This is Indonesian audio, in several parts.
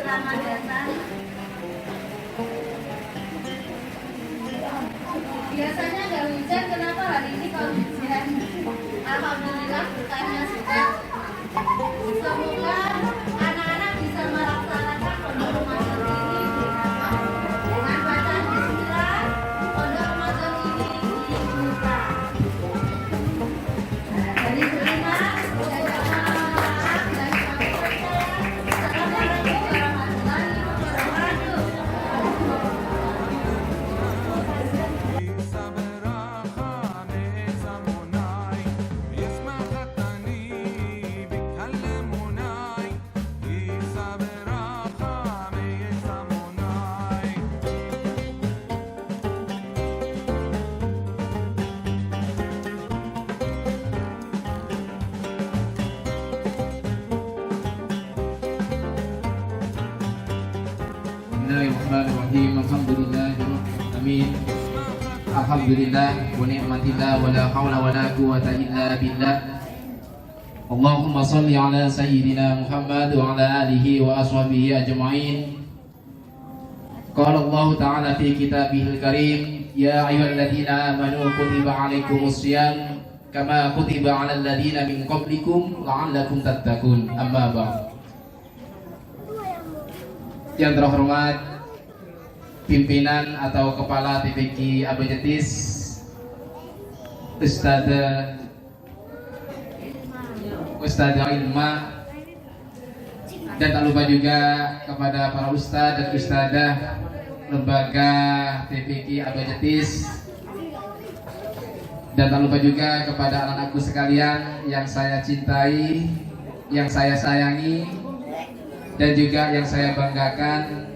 selamat datang. Biasanya nggak hujan, kenapa hari ini kalau hujan? Alhamdulillah hutannya sudah. Semoga anak-anak bisa melaksanakan pondok Ramadan ini dengan bacaan bismillah. Pondok Ramadan ini dibuka. Dari Terima dan Assalamualaikum warahmatullahi wabarakatuh. Bismillahirrahmanirrahim. Alhamdulillahirrahmanirrahim. Alhamdulillah wa ni'matillah wa la hawla wa la quwwata illa billah. Allahumma salli ala sayyidina Muhammad wa ala alihi wa ashabihi ajma'in. Qala Allah ta'ala fi kitabihil karim, ya ayyuhalladzina amanu kutiba 'alaikumus shiyam kama kutiba 'alal ladzina min qablikum la'allakum tattaqun. Amma ba'd. Yang terhormat pimpinan atau kepala TPQ Abejetis, Ustadzah Ilma, dan tak lupa juga kepada para ustadz dan ustadzah lembaga TPQ Abejetis, dan tak lupa juga kepada anak-anakku sekalian yang saya cintai, yang saya sayangi, dan juga yang saya banggakan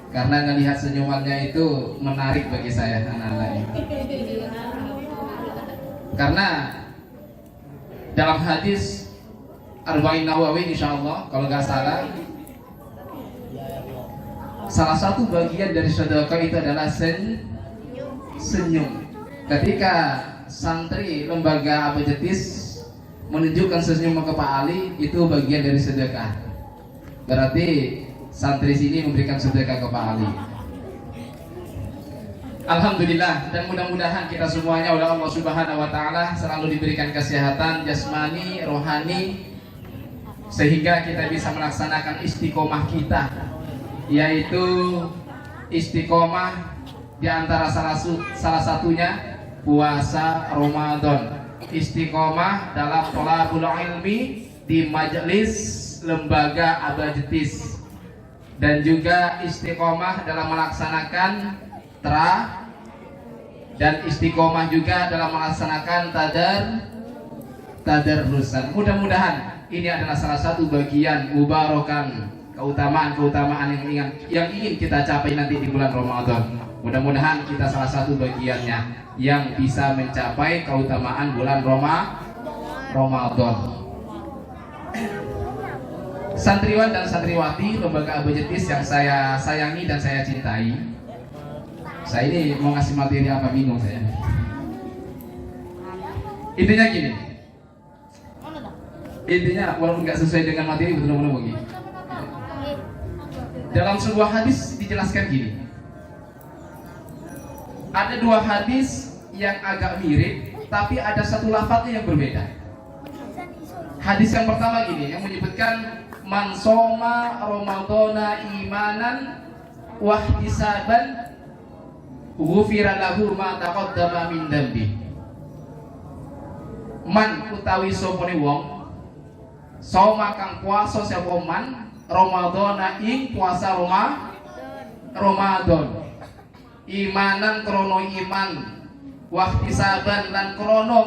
karena melihat senyumannya itu menarik bagi saya anak-anak ini. Karena dalam hadis Arba'in Nawawi insyaallah kalau nggak salah, salah satu bagian dari sedekah itu adalah senyum. Ketika santri lembaga Abejetis menunjukkan senyum ke Pak Ali, itu bagian dari sedekah. Berarti santri sini memberikan sedekah ke Pak Ali. Alhamdulillah, dan mudah-mudahan kita semuanya oleh Allah Subhanahu wa taala selalu diberikan kesehatan jasmani, rohani, sehingga kita bisa melaksanakan istiqomah kita, yaitu istiqomah di antara salah satunya puasa Ramadan. Istiqomah dalam thalabul ilmi di majelis lembaga Abejetis, dan juga istiqomah dalam melaksanakan dan istiqomah juga dalam melaksanakan tadarrusan. Mudah-mudahan ini adalah salah satu bagian mubarokan, keutamaan yang ingin kita capai nanti di bulan Ramadan. Mudah-mudahan kita salah satu bagiannya yang bisa mencapai keutamaan bulan Ramadan. Santriwan dan santriwati lembaga Abejetis yang saya sayangi dan saya cintai, saya ini mau ngasih materi apa bingung saya. Intinya gini, walaupun nggak sesuai dengan materi betul-betul begini. Dalam sebuah hadis dijelaskan gini, ada dua hadis yang agak mirip, tapi ada satu lafadznya yang berbeda. Hadis yang pertama gini, yang menyebutkan man soma ramadhana imanan wahtisaban ghufira lahu ma taqaddama min dambi. Man utawi sopone wong soma kang puasa sapa man ramadhana ing puasa Ramadan imanan krono iman wahtisaban lan krono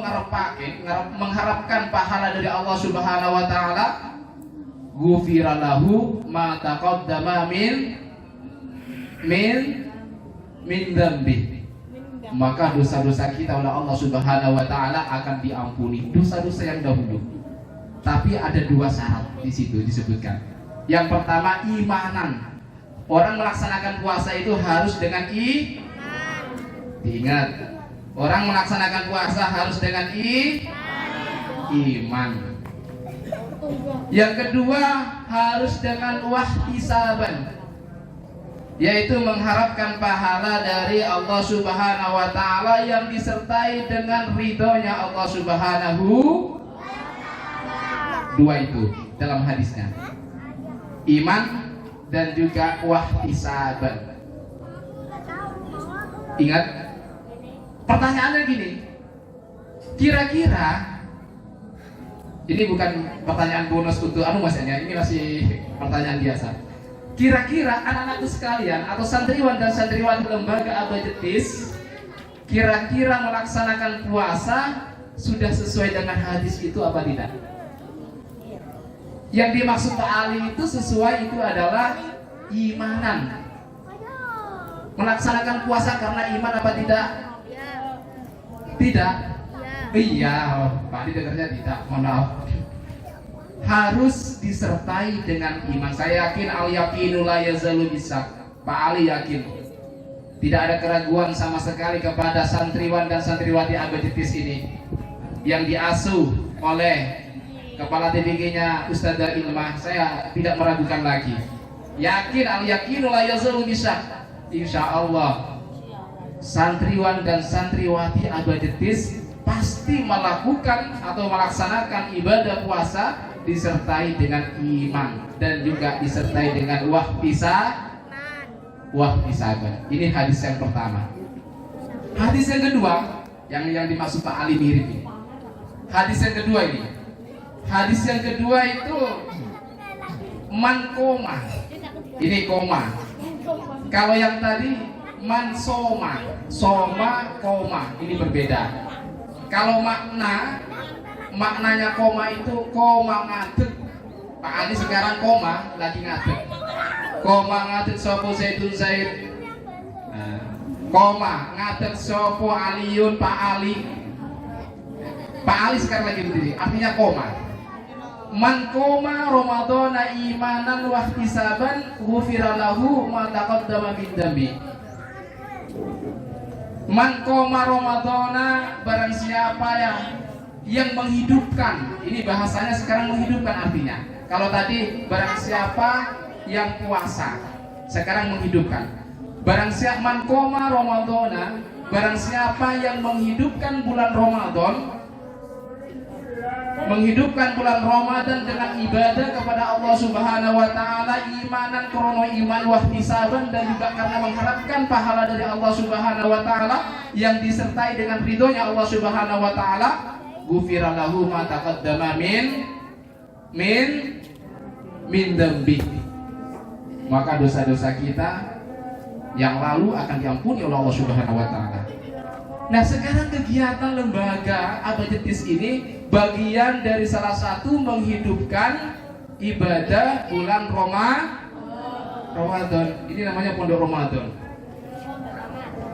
mengharapkan pahala dari Allah Subhanahu wa taala, ghufira lahu ma taqaddama min dzambi, maka dosa-dosa kita oleh Allah Subhanahu wa taala akan diampuni, dosa-dosa yang dahulu. Tapi ada dua syarat di situ disebutkan. Yang pertama imanan. Orang melaksanakan puasa itu harus dengan diingat. Orang melaksanakan puasa harus dengan iman. Yang kedua harus dengan wahtisaban, yaitu mengharapkan pahala dari Allah Subhanahu wa taala yang disertai dengan ridhonya Allah Subhanahu. Dua itu dalam hadisnya, iman dan juga wahtisaban. Ingat, pertanyaannya gini, kira-kira ini bukan pertanyaan bonus untuk masanya, ini masih pertanyaan biasa. Kira-kira anak-anakku sekalian atau santriwan dan santriwati lembaga Abajetis, kira-kira melaksanakan puasa sudah sesuai dengan hadis itu apa tidak? Yang dimaksud Pak Ali itu sesuai, itu adalah imanan. Melaksanakan puasa karena iman apa tidak? Tidak? Iya, Pak Ali dengarnya tidak, mohon maaf. Harus disertai dengan iman. Saya yakin al-yaqinu la yazalu bisak. Pak Ali yakin tidak ada keraguan sama sekali kepada santriwan dan santriwati Abajetis ini yang diasuh oleh kepala TPG-nya Ustadzah Ilmah. Saya tidak meragukan lagi, yakin al-yaqinu la yazalu bisak. Insya Allah santriwan dan santriwati Abajetis pasti melakukan atau melaksanakan ibadah puasa disertai dengan iman dan juga disertai dengan wahtisaban. Ini hadis yang pertama. Hadis yang kedua, yang dimaksud Pak Ali mirip ini. Hadis yang kedua ini. Hadis yang kedua itu man koma. Ini koma. Kalau yang tadi man soma, koma. Ini berbeda. Kalau maknanya koma itu koma ngadeg. Pak Ali sekarang koma lagi ngadeg. Koma ngadeg sopo Zaidun Zaid. Koma ngadeg sopo Aliun Pak Ali. Pak Ali sekarang lagi berdiri. Artinya koma. Man koma Ramadhana imanan wahtisaban ghufira lahu ma taqaddama min dambi. Man koma Ramadhana, barang siapa yang menghidupkan. Ini bahasanya sekarang menghidupkan artinya. Kalau tadi barang siapa yang puasa, sekarang menghidupkan. Barang siapa man koma Ramadhana, barang siapa yang menghidupkan bulan Ramadan, menghidupkan bulan Ramadan dengan ibadah kepada Allah Subhanahu wa taala, imanan krono iman wahtisaban, dan juga karena mengharapkan pahala dari Allah Subhanahu wa taala yang disertai dengan ridhonya Allah Subhanahu wa taala, ghufira lahu ma taqaddama min dambi. Maka dosa-dosa kita yang lalu akan diampuni oleh Allah Subhanahu wa taala. Nah, sekarang kegiatan lembaga Abajetis ini bagian dari salah satu menghidupkan ibadah bulan Ramadan. Ini namanya Pondok Ramadan.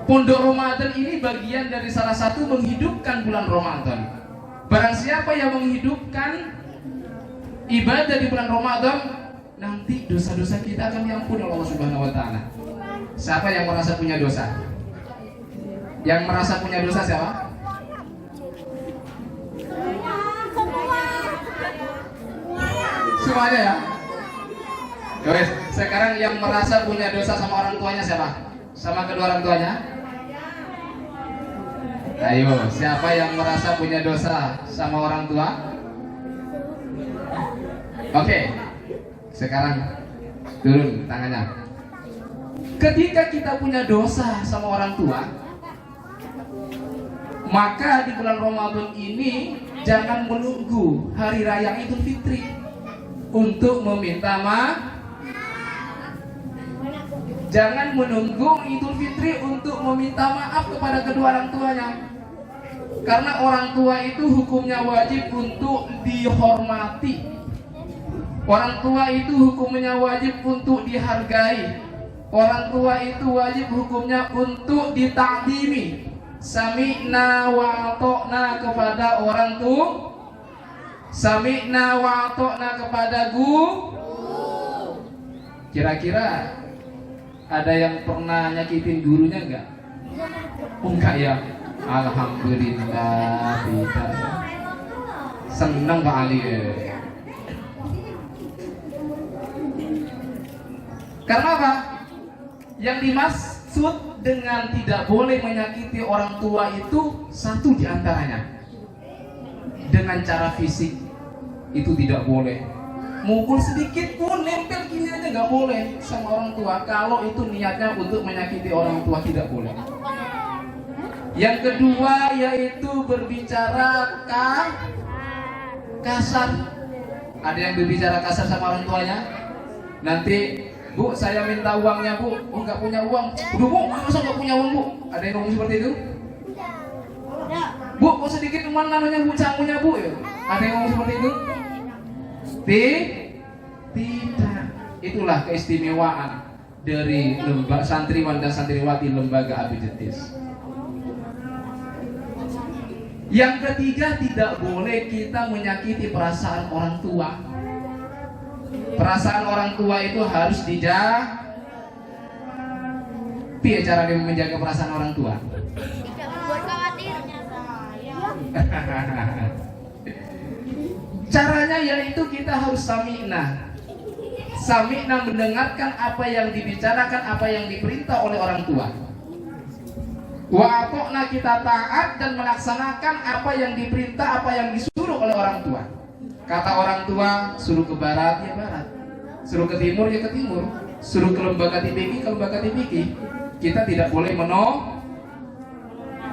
Pondok Ramadan ini bagian dari salah satu menghidupkan bulan Ramadan. Barang siapa yang menghidupkan ibadah di bulan Ramadan, nanti dosa-dosa kita akan diampuni oleh Allah Subhanahu wa taala. Siapa yang merasa punya dosa? Yang merasa punya dosa siapa? Semuanya ya? Yowes, sekarang yang merasa punya dosa sama orang tuanya siapa? Sama kedua orang tuanya? Ayo, siapa yang merasa punya dosa sama orang tua? Oke, sekarang turun tangannya. Ketika kita punya dosa sama orang tua, maka di bulan Ramadan ini jangan menunggu hari raya Idul Fitri untuk meminta maaf. Jangan menunggu Idul Fitri untuk meminta maaf kepada kedua orang tuanya. Karena orang tua itu hukumnya wajib untuk dihormati. Orang tua itu hukumnya wajib untuk dihargai. Orang tua itu wajib hukumnya untuk ditakdimi. Sami'na wa ata'na kepada orang tua. Sami'na wa ata'na kepada guru. Kira-kira ada yang pernah nyakitin gurunya enggak? Enggak ya? Alhamdulillah tidak. Senang Pak Ali. Karena apa? Yang dimaksud dengan tidak boleh menyakiti orang tua itu satu di antaranya, dengan cara fisik itu tidak boleh. Mukul sedikit pun, nempel gini aja nggak boleh sama orang tua. Kalau itu niatnya untuk menyakiti orang tua, tidak boleh. Yang kedua yaitu berbicara kasar. Ada yang berbicara kasar sama orang tuanya. Nanti, Bu, saya minta uangnya, Bu. Oh, nggak punya uang. Udah, Bu, masa nggak punya uang, Bu? Ada yang ngomong seperti itu? Bu, kok sedikit cuman namanya Bu, cangunya, Bu, ya? Ada yang ngomong seperti itu? Tidak. Itulah keistimewaan dari santriwan dan santriwati lembaga Abi Jetis. Yang ketiga, tidak boleh kita menyakiti perasaan orang tua. Perasaan orang tua itu harus dijaga. Piye cara dia menjaga perasaan orang tua? Tidak membuat khawatir. Caranya yaitu kita harus sami'na. Sami'na mendengarkan apa yang dibicarakan, apa yang diperintah oleh orang tua. Wa ata'na, kita taat dan melaksanakan apa yang diperintah, apa yang disuruh oleh orang tua. Kata orang tua, suruh ke barat, ya barat. Suruh ke timur, ya ke timur. Suruh ke lembaga TPQ, ke lembaga TPQ. Kita tidak boleh menolak.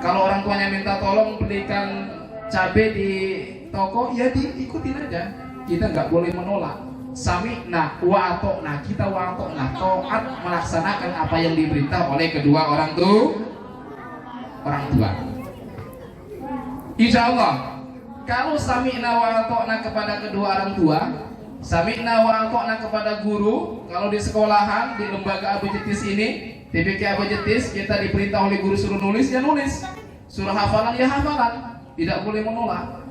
Kalau orang tuanya minta tolong belikan cabai di toko, ya diikutin aja. Kita nggak boleh menolak. Sami'na wa ata'na, kita wa ata'na, taat melaksanakan apa yang diperintah oleh kedua orang tua. Insya Allah, kalau sami'na wa ata'na kepada kedua orang tua, sami'na wa ata'na kepada guru. Kalau di sekolahan, di lembaga Abi Jetis ini, TPQ Abi Jetis, kita diperintah oleh guru suruh nulis, ya nulis. Suruh hafalan, ya hafalan. Tidak boleh menolak.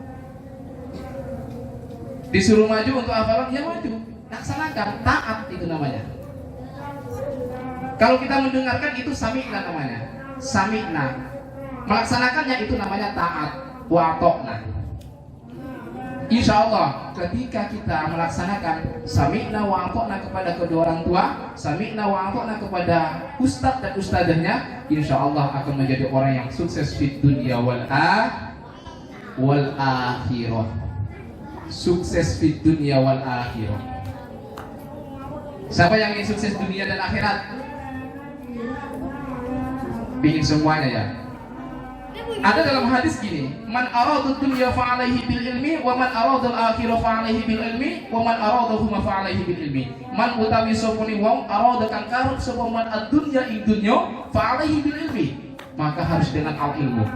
Disuruh maju untuk hafalan, ya maju. Laksanakan, taat itu namanya. Kalau kita mendengarkan, itu sami'na namanya. Sami'na. Melaksanakannya itu namanya taat. Wa ata'na. Insya Allah, ketika kita melaksanakan sami'na wa ata'na kepada kedua orang tua, sami'na wa ata'na kepada ustadz dan ustadzahnya, insya Allah akan menjadi orang yang sukses di dunia wal akhirah. Sukses di dunia wal akhirah. Siapa yang ingin sukses dunia dan akhirat? Ingin semuanya ya. Ada dalam hadis gini, man aradud dunya fa'alaihi bil ilmi, wa man aradul akhirah fa'alaihi bil ilmi, wa man aradahuma fa'alaihi bil ilmi. Man utawi sopone wong arada kang karep sapa man ad-dunya ing dunya fa'alaihi bil ilmi, maka harus dengan al ilmu.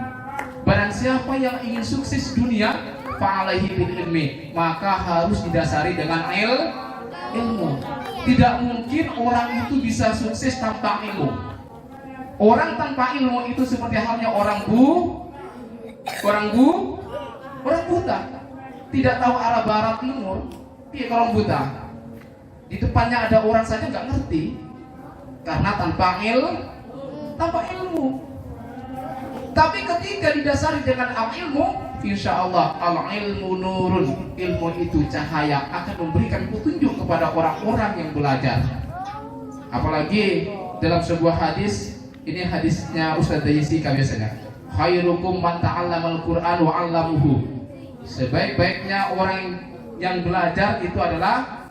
Barang siapa yang ingin sukses dunia fa'alaihi bil ilmi, maka harus didasari dengan ilmu. Tidak mungkin orang itu bisa sukses tanpa ilmu. Orang tanpa ilmu itu seperti halnya orang buta. Tidak tahu arah barat timur. Dia orang buta. Di depannya ada orang saja nggak ngerti. Karena tanpa ilmu. Tapi ketika didasari dengan al-ilmu, insya Allah al-ilmu nurun. Ilmu itu cahaya, akan memberikan petunjuk kepada orang-orang yang belajar. Apalagi dalam sebuah hadis, ini hadisnya Ustaz Yisika biasanya. Khairukum man ta'allamal Qur'an wa 'allamuhu. Sebaik-baiknya orang yang belajar itu adalah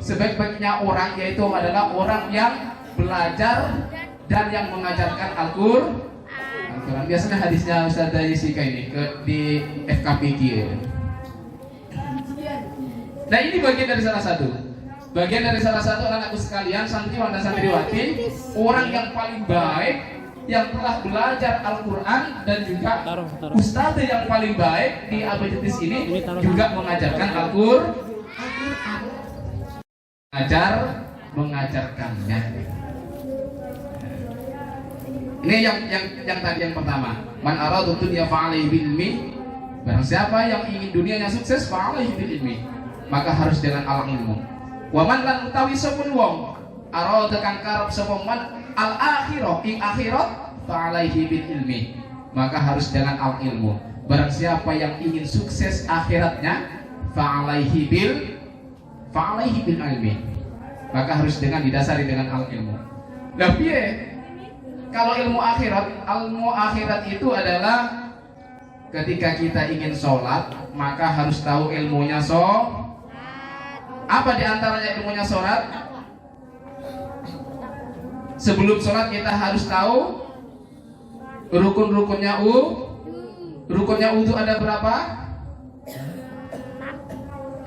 sebaik-baiknya orang yaitu adalah orang yang belajar dan yang mengajarkan Al-Qur'an. Biasanya hadisnya Ustaz Yisika ini di FKPG. Nah, ini bagian dari salah satu anak-anakku sekalian, santriwan dan santriwati, orang yang paling baik yang telah belajar Al-Quran dan juga ustadz yang paling baik di Abi Jetis ini juga mengajarkan Al-Quran, mengajarkannya. Ini yang tadi yang pertama. Man aradu dunya fa'alaihi bil ilmi. Barang siapa yang ingin dunianya sukses fa'alaihi bil ilmi, maka harus dengan al-ilmu. Waman lan utawi sopun wong arada kang karep sapa man al akhirah ing akhirat fa alaihi bil ilmi, maka harus dengan al ilmu. Barang siapa yang ingin sukses akhiratnya fa alaihi bil ilmi, maka harus dengan didasari dengan ilmu. Nah, piye? Kalau ilmu akhirat itu adalah ketika kita ingin sholat, maka harus tahu ilmunya apa diantaranya ilmunya sholat? Sebelum sholat kita harus tahu rukun-rukunnya Rukunnya wudu ada berapa?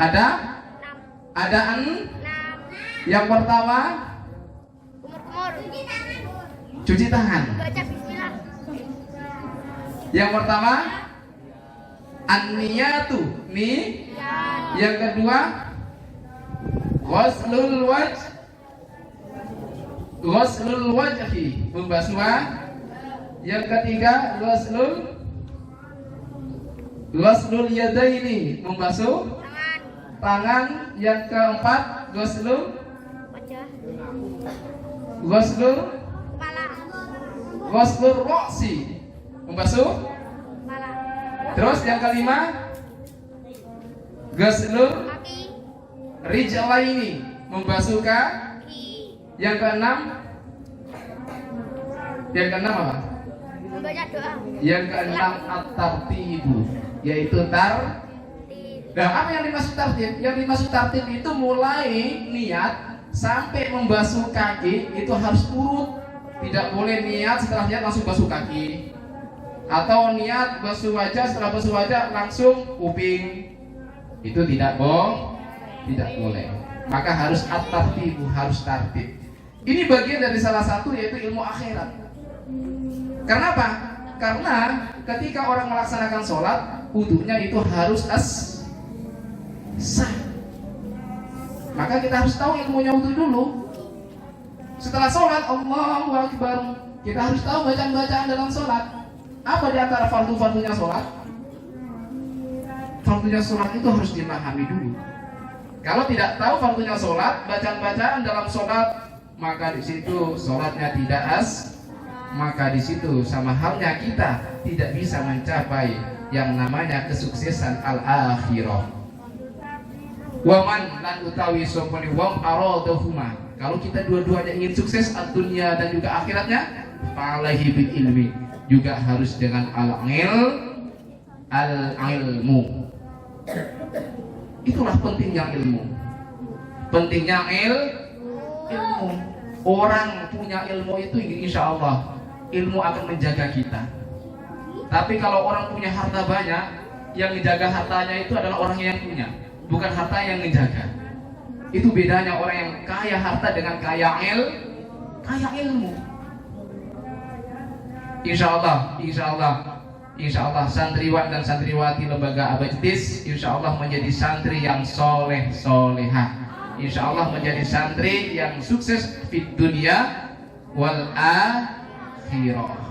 Ada 6. Yang pertama cuci tangan. Baca bismillah. Yang pertama an-niyatu, Yang kedua ghuslul wajhi, membasuh. Yang ketiga ghuslul yadaini, membasuh tangan. Yang keempat ghuslul ra'si, membasuh Kepala. terus. Yang kelima ghuslul rijlaini, membasuh kaki. Yang keenam apa? Membaca doa. Yang keenam at-tartibu, yaitu Nah, apa yang dimaksud tartib? Yang dimaksud tartib itu mulai niat sampai membasuh kaki itu harus urut. Tidak boleh niat setelah niat langsung basuh kaki, atau niat basuh wajah setelah basuh wajah langsung kuping. Itu tidak boleh. Maka harus at-tartibu, harus tartib. Ini bagian dari salah satu, yaitu ilmu akhirat. Kenapa? Karena ketika orang melaksanakan sholat, wudunya itu harus sah. Maka kita harus tahu ilmunya wudu dulu. Setelah sholat, Allahu Akbar, kita harus tahu bacaan-bacaan dalam sholat. Apa di antara fardu-fardunya sholat? Fardunya sholat itu harus dimahami dulu. Kalau tidak tahu fardunya sholat, bacaan-bacaan dalam sholat, maka di situ sholatnya tidak maka di situ sama halnya kita tidak bisa mencapai yang namanya kesuksesan al-akhirah. Waman lan utawi soponi wam aradahuma. Kalau kita dua-duanya ingin sukses dunia dan juga akhiratnya, fa'alaihi bil ilmi, juga harus dengan al-ilmu. Itulah pentingnya ilmu. Ilmu. Orang punya ilmu itu insya Allah ilmu akan menjaga kita. Tapi kalau orang punya harta banyak, yang menjaga hartanya itu adalah orang yang punya, bukan harta yang menjaga. Itu bedanya orang yang kaya harta dengan kaya ilmu. Insya Allah santriwan dan santriwati lembaga Abadis insya Allah menjadi santri yang soleh-solehah. Insya Allah menjadi santri yang sukses di dunia wal akhirah.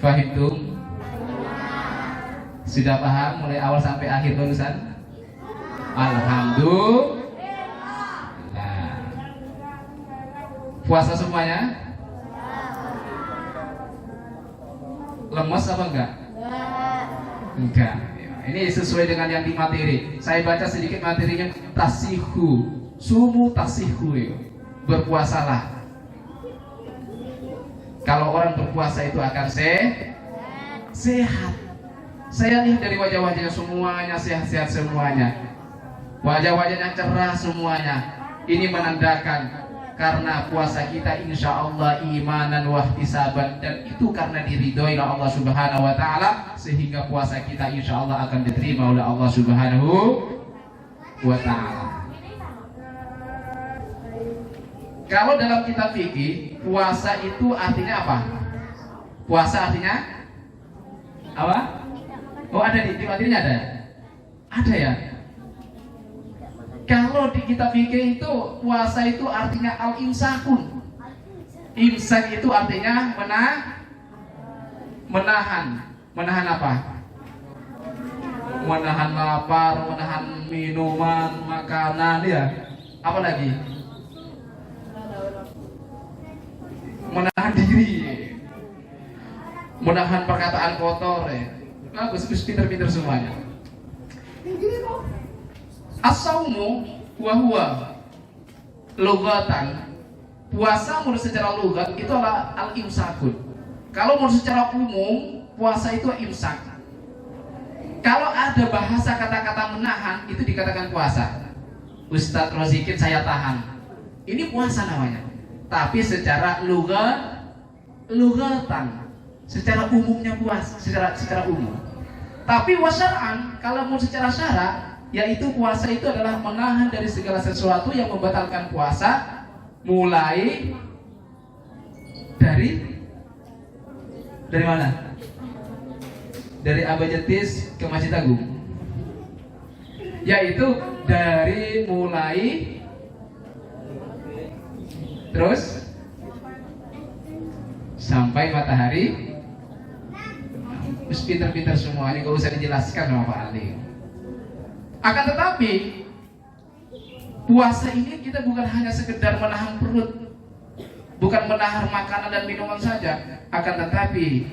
Fahimtum? Sudah paham mulai awal sampai akhir barusan? Alhamdulillah. Puasa semuanya? Lemes apa enggak? Enggak. Ini sesuai dengan yang di materi. Saya baca sedikit materinya. Sumu tasihu, berpuasalah. Kalau orang berpuasa itu akan sehat. Saya lihat dari wajah-wajahnya semuanya sehat-sehat semuanya. Wajah-wajahnya cerah semuanya. Ini menandakan karena puasa kita insya Allah imanan wahtisaban, dan itu karena diridhoi oleh Allah Subhanahu wa taala, sehingga puasa kita insya Allah akan diterima oleh Allah Subhanahu wa taala. Kalau dalam kitab fikih, puasa itu artinya apa? Puasa artinya apa? Oh, ada di materinya ada? Ada ya? Kalau di kitab fikih itu puasa itu artinya al-imsakun. Imsak itu artinya menahan. Menahan apa? Menahan lapar, menahan minuman, makanan, ya. Apa lagi? Menahan diri. Menahan perkataan kotor, ya. Bagus, pinter-pinter semuanya. As-saumu wa huwa lugatan, puasa menurut secara lugat itu adalah al-imsakun. Kalau menurut secara umum, puasa itu imsak. Kalau ada bahasa kata-kata menahan, itu dikatakan puasa. Ustadz Rozikin saya tahan, ini puasa namanya. Tapi secara lugatan, secara umumnya puasa, secara umum. Tapi wasyar'an, kalau mau secara syarak, yaitu puasa itu adalah menahan dari segala sesuatu yang membatalkan puasa, mulai dari mana? Dari Abajetis ke Masjid Agung, yaitu dari mulai terus sampai matahari. Terus pinter-pinter semua, ini gak usah dijelaskan sama Pak Ali. Akan tetapi puasa ini kita bukan hanya sekedar menahan perut, bukan menahan makanan dan minuman saja, akan tetapi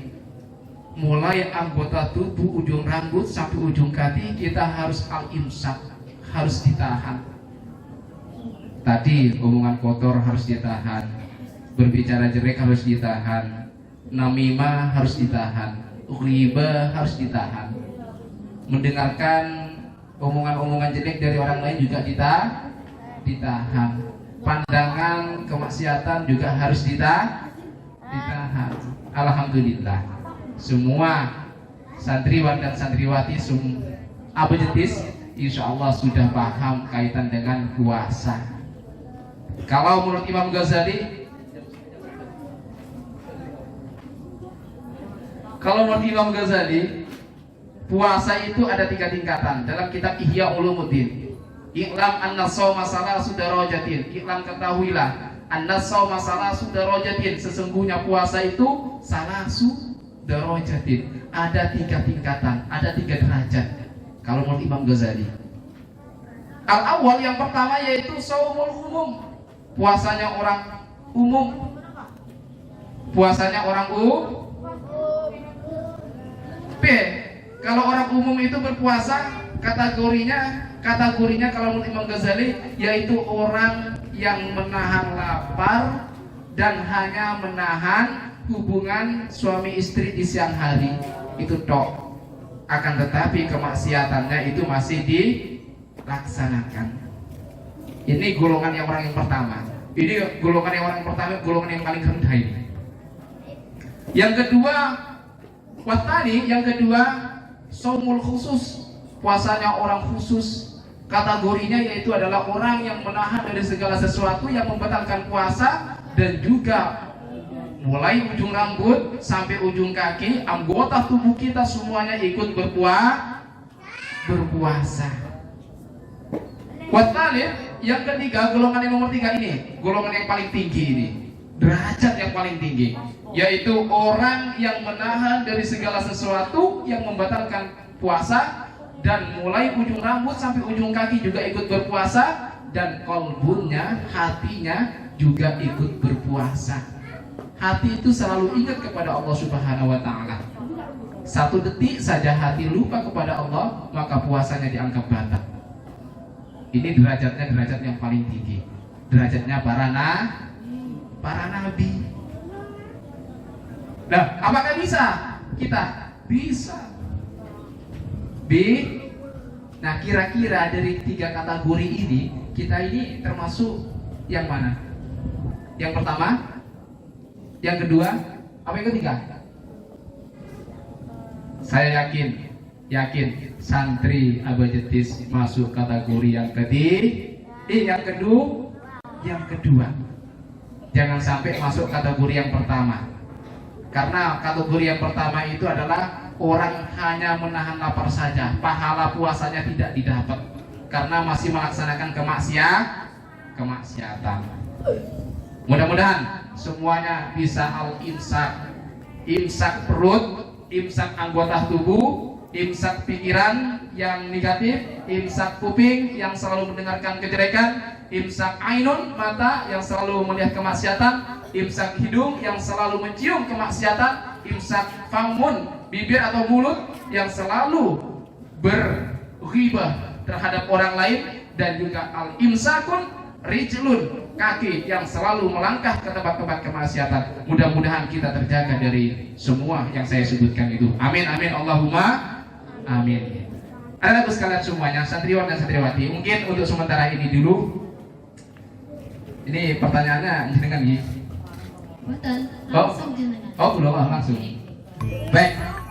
mulai anggota tubuh, ujung rambut sampai ujung kaki kita harus al-imsak, harus ditahan. Tadi omongan kotor harus ditahan, berbicara jelek harus ditahan, namimah harus ditahan, ghibah harus ditahan, mendengarkan omongan-omongan jelek dari orang lain juga ditahan, pandangan kemaksiatan juga harus ditahan. Alhamdulillah, semua santriwan dan santriwati Abajetis insya Allah sudah paham kaitan dengan puasa. Kalau menurut Imam Ghazali, puasa itu ada 3 tingkatan dalam kitab Ihya Ulumuddin. I'lam anna shauma salasu darajatin. I'lam, ketahuilah, anna shauma salasu darajatin, sesungguhnya puasa itu salasu darajatin, ada 3 tingkatan, ada 3 derajat. Kalau menurut Imam Ghazali, al-awwal, yang pertama yaitu shaumul umum, puasanya orang umum. Puasanya orang B. Kalau orang umum itu berpuasa, kategorinya kalau menurut Imam Ghazali yaitu orang yang menahan lapar dan hanya menahan hubungan suami istri di siang hari, itu tok. Akan tetapi kemaksiatannya itu masih dilaksanakan. Ini golongan yang orang yang pertama. Ini golongan yang orang yang pertama, golongan yang paling rendah ini. Yang kedua, yang kedua, shaumul khusus, puasanya orang khusus. Kategorinya yaitu adalah orang yang menahan dari segala sesuatu yang membatalkan puasa, dan juga mulai ujung rambut sampai ujung kaki, anggota tubuh kita semuanya ikut berpuasa. Yang ketiga, golongan yang nomor 3 ini, golongan yang paling tinggi ini, derajat yang paling tinggi, yaitu orang yang menahan dari segala sesuatu yang membatalkan puasa, dan mulai ujung rambut sampai ujung kaki juga ikut berpuasa, dan kolbunya, hatinya juga ikut berpuasa. Hati itu selalu ingat kepada Allah Subhanahu wa Ta'ala. 1 detik saja hati lupa kepada Allah, maka puasanya dianggap batal. Ini derajatnya derajat yang paling tinggi, derajatnya para nabi. Nah, apakah bisa kita? Bisa. Nah, kira-kira dari 3 kategori ini, kita ini termasuk yang mana? Yang pertama, yang kedua, apa yang ketiga? Saya yakin santri Abajetis masuk kategori yang kedua. Jangan sampai masuk kategori yang pertama. Karena kategori yang pertama itu adalah orang hanya menahan lapar saja, pahala puasanya tidak didapat karena masih melaksanakan kemaksiatan. Mudah-mudahan semuanya bisa al-imsak, imsak perut, imsak anggota tubuh, imsak pikiran yang negatif, imsak kuping yang selalu mendengarkan kejelekan, imsak ainun, mata yang selalu melihat kemaksiatan, imsak hidung yang selalu mencium kemaksiatan, imsak famun, bibir atau mulut yang selalu berghibah terhadap orang lain, dan juga al-imsakun rijlun, kaki yang selalu melangkah ke tempat-tempat kemaksiatan. Mudah-mudahan kita terjaga dari semua yang saya sebutkan itu. Amin amin Allahumma amin. Anak-anakku sekalian semuanya, santriwan dan santriwati, mungkin untuk sementara ini dulu. Ini pertanyaannya dengan Betul. Langsung jenengan. belum langsung. Baik.